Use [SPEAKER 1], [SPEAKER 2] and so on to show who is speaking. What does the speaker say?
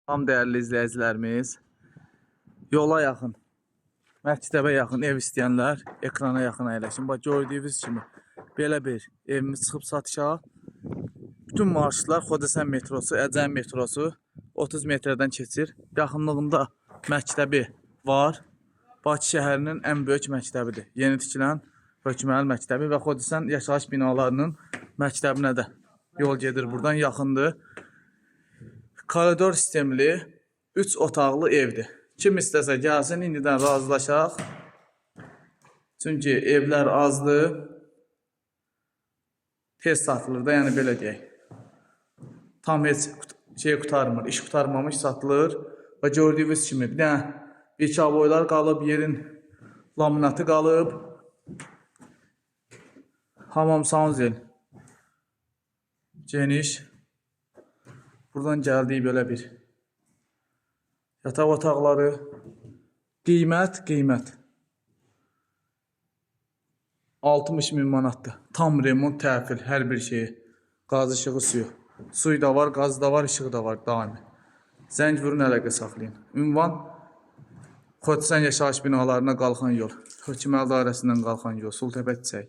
[SPEAKER 1] Tam değerli izleyicilerimiz, yola yaxın, məktəbə yaxın ev istəyənlər ekrana yaxın əyləşin. Bax, gördüyünüz kimi belə bir evimiz çıxıb satışa. Bütün marşrutlar Xocasən metrosu, Əcəm metrosu 30 metrdən keçir. Yaxınlığında məktəbi var. Bakı şəhərinin ən böyük məktəbidir. Yeni tikilən hökmərli məktəbi və Xocasən yaşayış binalarının məktəbinə də yol gedir. Buradan yaxındır. Koridor sistemli 3 otaqlı evdir. Kim istəsə gəlsin, indidən razılaşaq. Çünki evlər azdır. Tez satılır da, yəni belə deyək. Tam heç şey qutarmır, iş qutarmamış satılır. Və gördüyünüz kimi bir dənə bir boylar qalıb, yerin laminatı qalıb. Hamam sanzel geniş. Buradan gəldiyi belə bir yataq otaqları. Qiymət 60.000 manatdır. Tam remont, təhvil, hər bir şeyi. Qaz, işığı, suyu. Suyu da var, qaz da var, işığı da var daimi. Zəng vurun, əlaqə saxlayın. Ünvan Xocasən yaşayış binalarına qalxan yol. Hökmərli dairəsindən qalxan yol. Sultepe çiçək.